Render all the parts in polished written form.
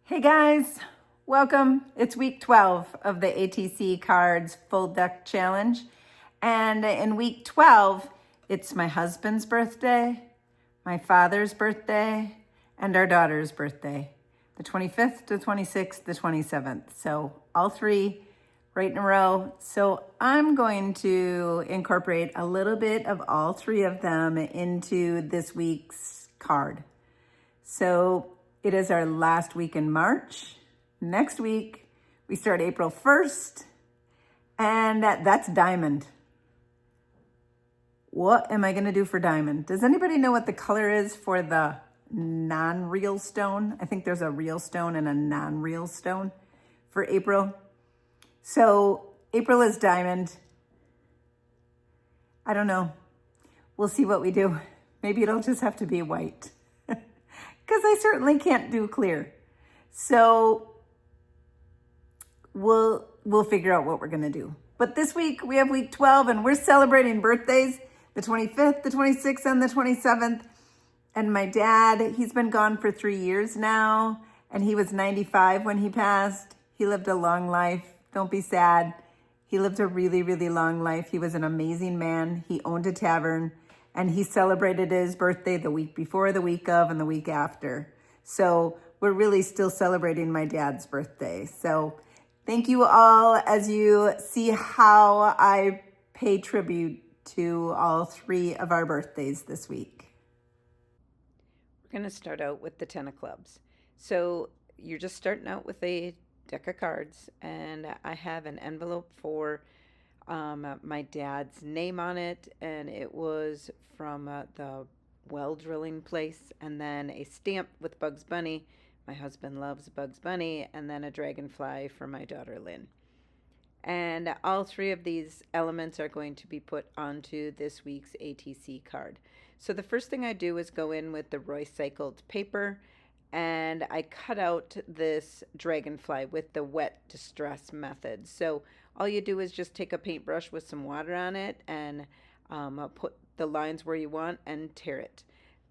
Hey guys, welcome. It's week 12 of the ATC Cards Full Deck Challenge. And in week 12, it's my husband's birthday, my father's birthday, and our daughter's birthday. The 25th, the 26th, the 27th. So all three right in a row. So I'm going to incorporate a little bit of all three of them into this week's card. So it is our last week in March. Next week, we start April 1st, and that's diamond. What am I going to do for diamond? Does anybody know what the color is for the non-real stone? I think there's a real stone and a non-real stone for April. So April is diamond. I don't know. We'll see what we do. Maybe it'll just have to be white, because I certainly can't do clear. So we'll figure out what we're gonna do. But this week we have week 12 and we're celebrating birthdays, the 25th, the 26th, and the 27th. And my dad, he's been gone for 3 years now, and he was 95 when he passed. He lived a long life. Don't be sad. He lived a really, really long life. He was an amazing man. He owned a tavern, and he celebrated his birthday the week before, the week of, and the week after. So we're really still celebrating my dad's birthday. So thank you all as you see how I pay tribute to all three of our birthdays this week. We're going to start out with the 10 of clubs. So you're just starting out with a deck of cards, and I have an envelope for my dad's name on it, and it was from the well drilling place, and then a stamp with Bugs Bunny. My husband loves Bugs Bunny, and then a dragonfly for my daughter Lynn. And all three of these elements are going to be put onto this week's ATC card. So the first thing I do is go in with the Roycycled paper, and I cut out this dragonfly with the wet distress method. So all you do is just take a paintbrush with some water on it and put the lines where you want and tear it.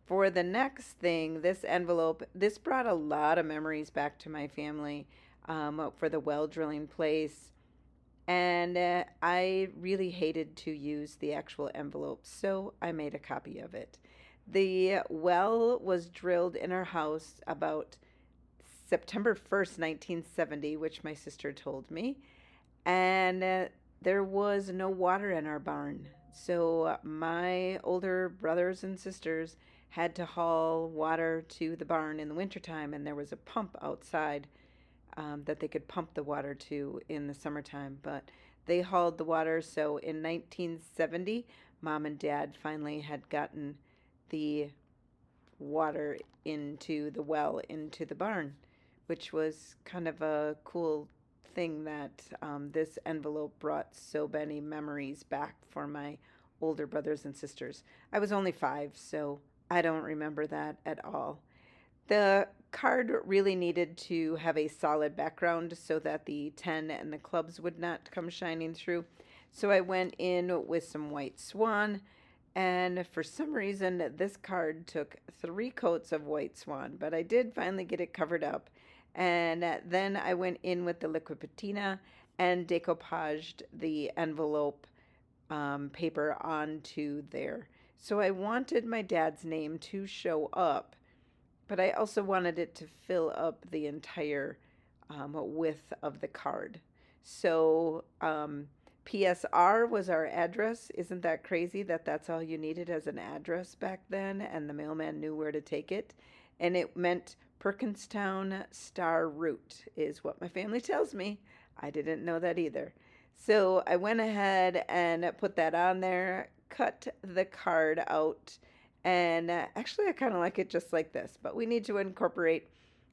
For the next thing, this envelope, this brought a lot of memories back to my family for the well drilling place. And I really hated to use the actual envelope, so I made a copy of it. The well was drilled in our house about September 1st, 1970, which my sister told me. And there was no water in our barn. So my older brothers and sisters had to haul water to the barn in the wintertime, and there was a pump outside that they could pump the water to in the summertime. But they hauled the water. So in 1970, Mom and Dad finally had gotten the water into the well, into the barn, which was kind of a cool thing that this envelope brought so many memories back for my older brothers and sisters. I was only 5, so I don't remember that at all. The card really needed to have a solid background so that the 10 and the clubs would not come shining through. So I went in with some white swan, and for some reason this card took 3 coats of white swan, but I did finally get it covered up. And then I went in with the liquid patina and decoupaged the envelope paper onto there. So I wanted my dad's name to show up, but I also wanted it to fill up the entire width of the card. So PSR was our address. Isn't that crazy that that's all you needed as an address back then, and the mailman knew where to take it? And it meant Perkinstown Star Route is what my family tells me. I didn't know that either. So I went ahead and put that on there, cut the card out, and actually, I kind of like it just like this, but we need to incorporate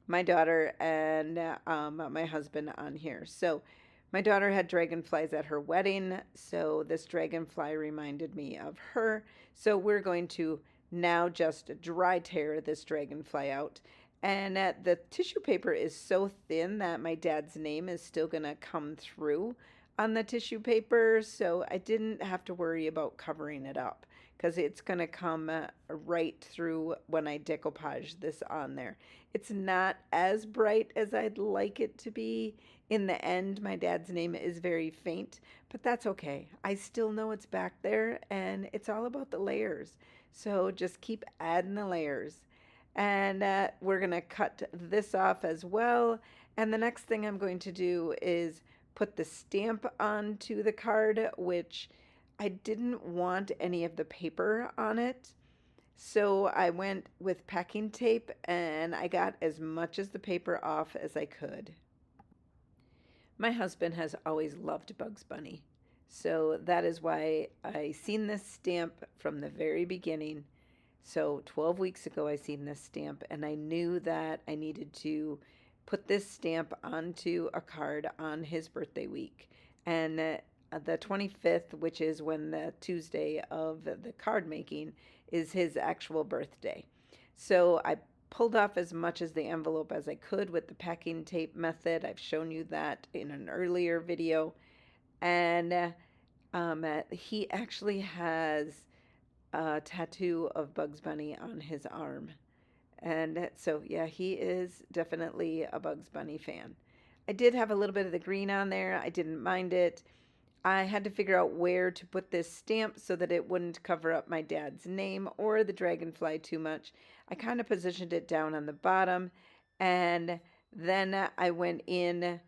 my daughter and my husband on here. So my daughter had dragonflies at her wedding, so this dragonfly reminded me of her. So we're going to now just dry tear this dragonfly out. And the tissue paper is so thin that my dad's name is still going to come through on the tissue paper, so I didn't have to worry about covering it up, because it's going to come right through when I decoupage this on there. It's not as bright as I'd like it to be. In the end, my dad's name is very faint, but that's okay. I still know it's back there, and it's all about the layers. So just keep adding the layers. And we're going to cut this off as well. And the next thing I'm going to do is put the stamp onto the card, which I didn't want any of the paper on it. So I went with packing tape and I got as much as the paper off as I could. My husband has always loved Bugs Bunny. So that is why I seen this stamp from the very beginning. So 12 weeks ago I seen this stamp and I knew that I needed to put this stamp onto a card on his birthday week. And the 25th, which is when the Tuesday of the card making, is his actual birthday. So I pulled off as much as the envelope as I could with the packing tape method. I've shown you that in an earlier video. And he actually has a tattoo of Bugs Bunny on his arm. And so, yeah, he is definitely a Bugs Bunny fan. I did have a little bit of the green on there. I didn't mind it. I had to figure out where to put this stamp so that it wouldn't cover up my dad's name or the dragonfly too much. I kind of positioned it down on the bottom, and then I went in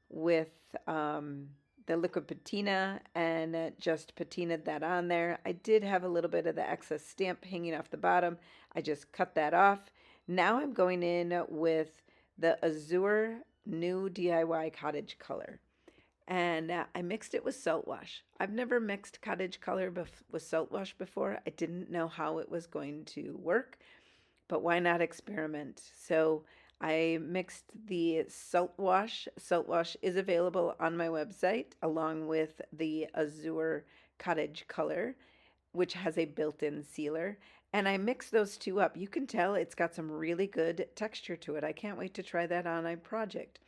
with the liquid patina and just patinaed that on there. I did have a little bit of the excess stamp hanging off the bottom. I just cut that off. Now I'm going in with the Azure New DIY Cottage Color. And I mixed it with Saltwash. I've never mixed Cottage Color with Saltwash before. I didn't know how it was going to work, but why not experiment? So I mixed the Saltwash. Saltwash is available on my website along with the Azure Cottage Color, which has a built-in sealer. And I mixed those two up. You can tell it's got some really good texture to it. I can't wait to try that on a project.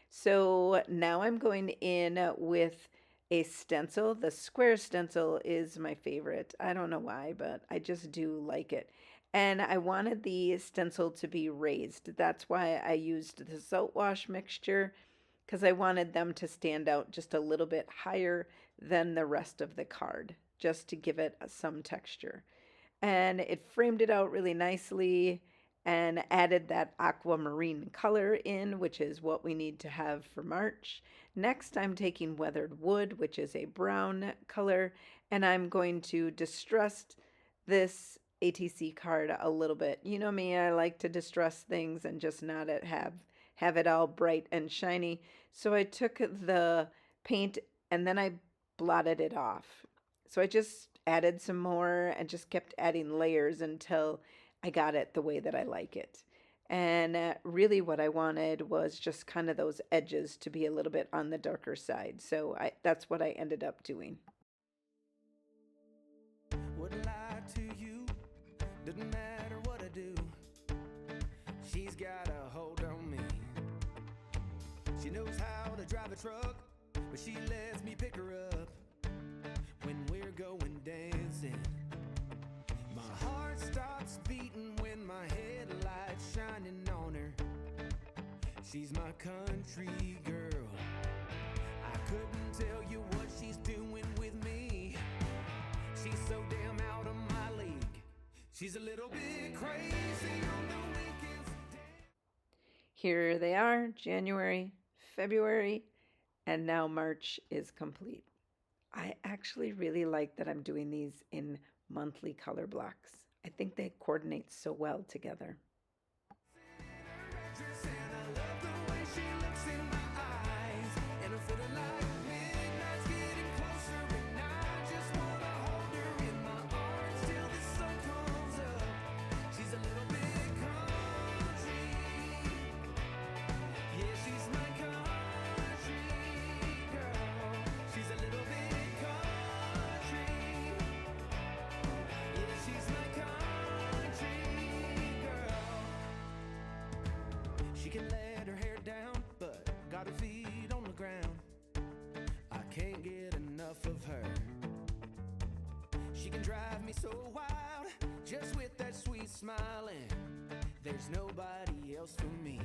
So now I'm going in with a stencil. The square stencil is my favorite. I don't know why, but I just do like it. And I wanted the stencil to be raised. That's why I used the Saltwash mixture, because I wanted them to stand out just a little bit higher than the rest of the card, just to give it some texture. And it framed it out really nicely and added that aquamarine color in, which is what we need to have for March. Next, I'm taking weathered wood, which is a brown color, and I'm going to distress this ATC card a little bit. You know me, I like to distress things and just not have it all bright and shiny. So I took the paint and then I blotted it off. So I just added some more and just kept adding layers until I got it the way that I like it. And really what I wanted was just kind of those edges to be a little bit on the darker side. So that's what I ended up doing. Wouldn't lie to you, doesn't matter what I do. She's got a hold on me. She knows how to drive a truck, but she lets me pick her up when we're going dancing. My heart stops beating when my headlights shining on her. She's my country girl. I couldn't tell you what she's doing with me. She's so damn out of my league. She's a little bit crazy on the weekends. Here they are, January, February, and now March is complete. I actually really like that I'm doing these in monthly color blocks. I think they coordinate so well together. She can let her hair down, but got her feet on the ground. I can't get enough of her. She can drive me so wild, just with that sweet smiling. There's nobody else for me.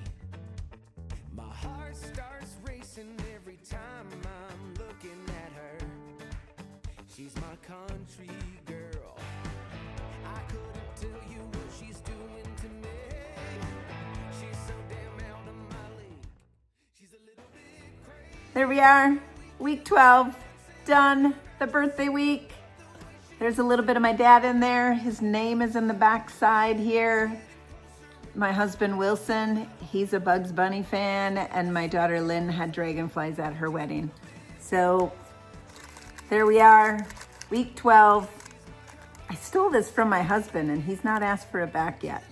My heart starts racing every time I'm looking at her. She's my country girl. I couldn't tell you what she's doing to me. She's so damn out of my league. She's a little bit crazy. There we are, week 12, done, the birthday week. There's a little bit of my dad in there. His name is in the back side here. My husband Wilson, he's a Bugs Bunny fan, and my daughter Lynn had dragonflies at her wedding. So there we are, week 12. I stole this from my husband and he's not asked for it back yet.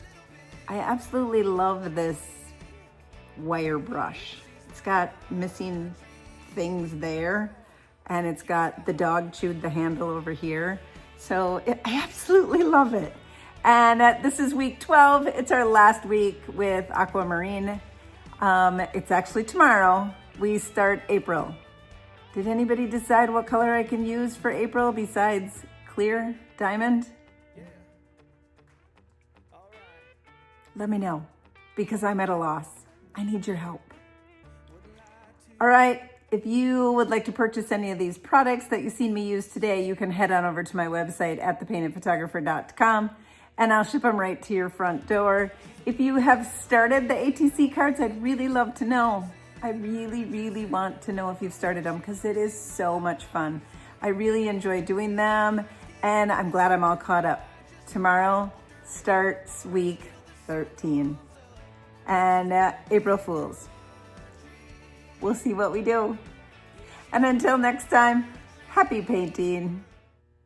I absolutely love this wire brush. It's got missing things there, and it's got the dog chewed the handle over here. So I absolutely love it. And this is week 12. It's our last week with Aquamarine. It's actually tomorrow. We start April. Did anybody decide what color I can use for April besides clear diamond? Let me know, because I'm at a loss. I need your help. All right, if you would like to purchase any of these products that you've seen me use today, you can head on over to my website at thepaintedphotographer.com, and I'll ship them right to your front door. If you have started the ATC cards, I'd really love to know. I really, really want to know if you've started them, because it is so much fun. I really enjoy doing them, and I'm glad I'm all caught up. Tomorrow starts week 13, and April Fools. We'll see what we do. And until next time, happy painting.